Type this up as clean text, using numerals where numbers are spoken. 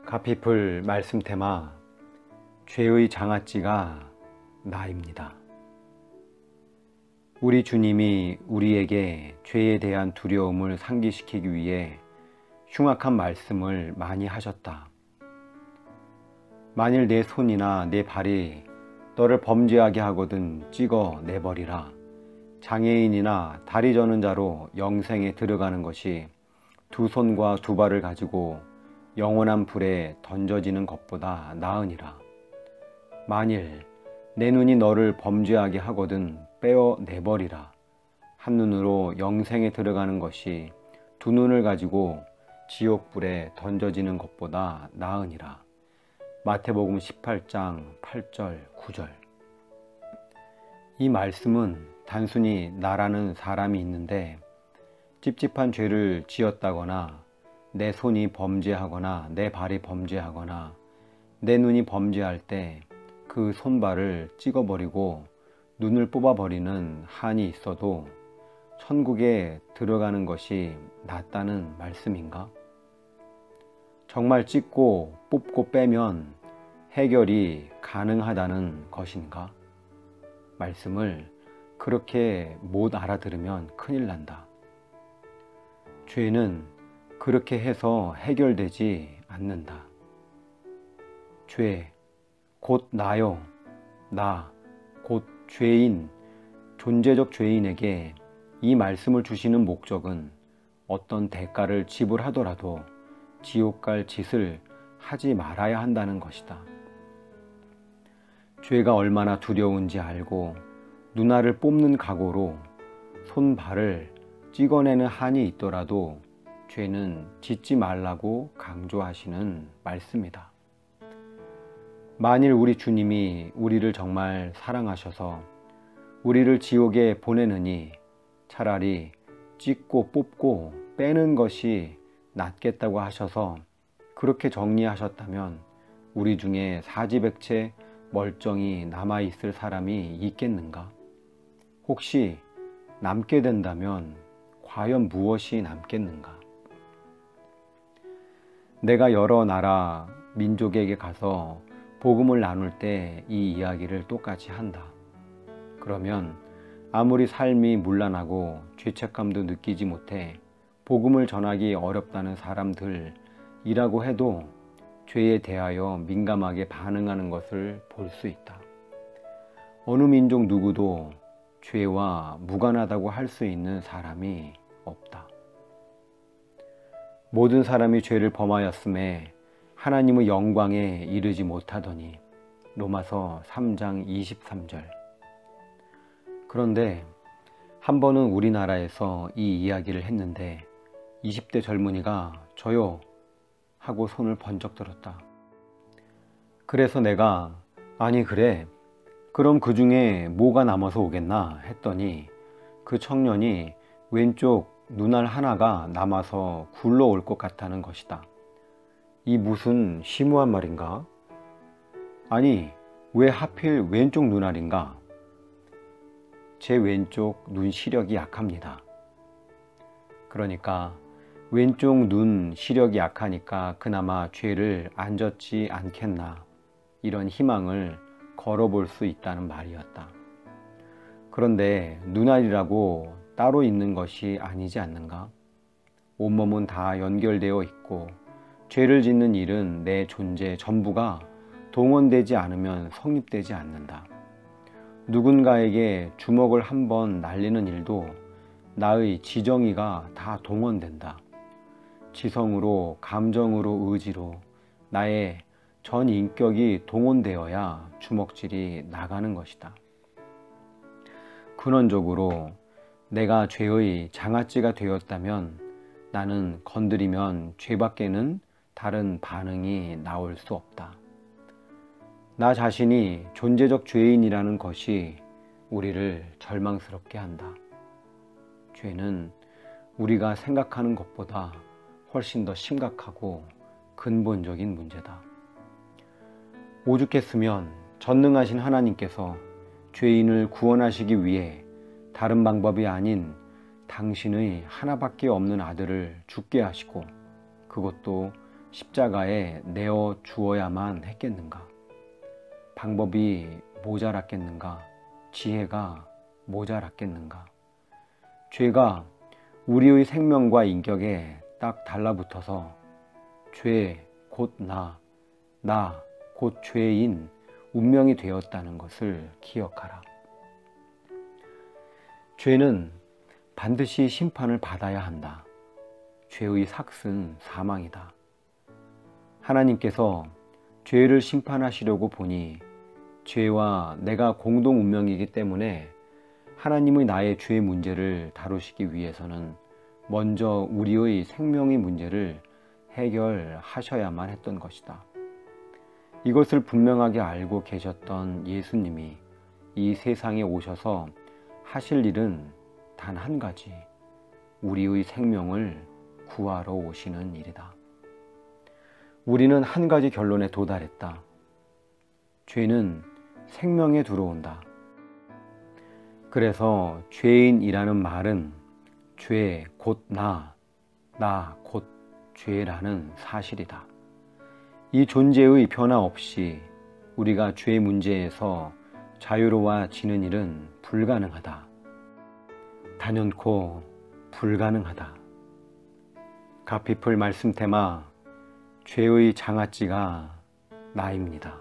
가피풀 말씀 테마 죄의 장아찌가 나입니다. 우리 주님이 우리에게 죄에 대한 두려움을 상기시키기 위해 흉악한 말씀을 많이 하셨다. 만일 내 손이나 내 발이 너를 범죄하게 하거든 찍어 내버리라. 장애인이나 다리 저는 자로 영생에 들어가는 것이 두 손과 두 발을 가지고 영원한 불에 던져지는 것보다 나으니라. 만일 내 눈이 너를 범죄하게 하거든 빼어 내버리라. 한눈으로 영생에 들어가는 것이 두 눈을 가지고 지옥불에 던져지는 것보다 나으니라. 마태복음 18장 8절 9절. 이 말씀은 단순히 나라는 사람이 있는데 찝찝한 죄를 지었다거나 내 손이 범죄하거나 내 발이 범죄하거나 내 눈이 범죄할 때 그 손발을 찍어버리고 눈을 뽑아버리는 한이 있어도 천국에 들어가는 것이 낫다는 말씀인가? 정말 찍고 뽑고 빼면 해결이 가능하다는 것인가? 말씀을 그렇게 못 알아들으면 큰일 난다. 죄는 그렇게 해서 해결되지 않는다. 죄, 곧 나요. 나, 곧 죄인, 존재적 죄인에게 이 말씀을 주시는 목적은 어떤 대가를 지불하더라도 지옥 갈 짓을 하지 말아야 한다는 것이다. 죄가 얼마나 두려운지 알고 눈알을 뽑는 각오로 손발을 찍어내는 한이 있더라도 죄는 짓지 말라고 강조하시는 말씀이다. 만일 우리 주님이 우리를 정말 사랑하셔서 우리를 지옥에 보내느니 차라리 찍고 뽑고 빼는 것이 낫겠다고 하셔서 그렇게 정리하셨다면 우리 중에 사지백체 멀쩡히 남아있을 사람이 있겠는가? 혹시 남게 된다면 과연 무엇이 남겠는가? 내가 여러 나라 민족에게 가서 복음을 나눌 때 이 이야기를 똑같이 한다. 그러면 아무리 삶이 문란하고 죄책감도 느끼지 못해 복음을 전하기 어렵다는 사람들이라고 해도 죄에 대하여 민감하게 반응하는 것을 볼 수 있다. 어느 민족 누구도 죄와 무관하다고 할 수 있는 사람이 없다. 모든 사람이 죄를 범하였음에 하나님의 영광에 이르지 못하더니 로마서 3장 23절. 그런데 한 번은 우리나라에서 이 이야기를 했는데 20대 젊은이가 저요 하고 손을 번쩍 들었다. 그래서 내가 아니 그래 그럼 그 중에 뭐가 남아서 오겠나 했더니 그 청년이 왼쪽 눈알 하나가 남아서 굴러올 것 같다는 것이다. 이 무슨 심오한 말인가? 아니 왜 하필 왼쪽 눈알인가? 제 왼쪽 눈 시력이 약합니다. 그러니까 왼쪽 눈 시력이 약하니까 그나마 죄를 안 졌지 않겠나 이런 희망을 걸어볼 수 있다는 말이었다. 그런데 눈알이라고 따로 있는 것이 아니지 않는가? 온몸은 다 연결되어 있고 죄를 짓는 일은 내 존재 전부가 동원되지 않으면 성립되지 않는다. 누군가에게 주먹을 한번 날리는 일도 나의 지정의가 다 동원된다. 지성으로, 감정으로, 의지로 나의 전 인격이 동원되어야 주먹질이 나가는 것이다. 근원적으로 내가 죄의 장아찌가 되었다면 나는 건드리면 죄밖에는 다른 반응이 나올 수 없다. 나 자신이 존재적 죄인이라는 것이 우리를 절망스럽게 한다. 죄는 우리가 생각하는 것보다 훨씬 더 심각하고 근본적인 문제다. 오죽했으면 전능하신 하나님께서 죄인을 구원하시기 위해 다른 방법이 아닌 당신의 하나밖에 없는 아들을 죽게 하시고 그것도 십자가에 내어 주어야만 했겠는가? 방법이 모자랐겠는가? 지혜가 모자랐겠는가? 죄가 우리의 생명과 인격에 딱 달라붙어서 죄 곧 나 곧 죄인 운명이 되었다는 것을 기억하라. 죄는 반드시 심판을 받아야 한다. 죄의 삭은 사망이다. 하나님께서 죄를 심판하시려고 보니 죄와 내가 공동 운명이기 때문에 하나님의 나의 죄 문제를 다루시기 위해서는 먼저 우리의 생명의 문제를 해결하셔야만 했던 것이다. 이것을 분명하게 알고 계셨던 예수님이 이 세상에 오셔서 하실 일은 단 한 가지, 우리의 생명을 구하러 오시는 일이다. 우리는 한 가지 결론에 도달했다. 죄는 생명에 들어온다. 그래서 죄인이라는 말은 죄 곧 나 곧 죄라는 사실이다. 이 존재의 변화 없이 우리가 죄 문제에서 자유로워지는 일은 불가능하다. 단연코 불가능하다. 가피풀 말씀 테마 죄의 장아찌가 나입니다.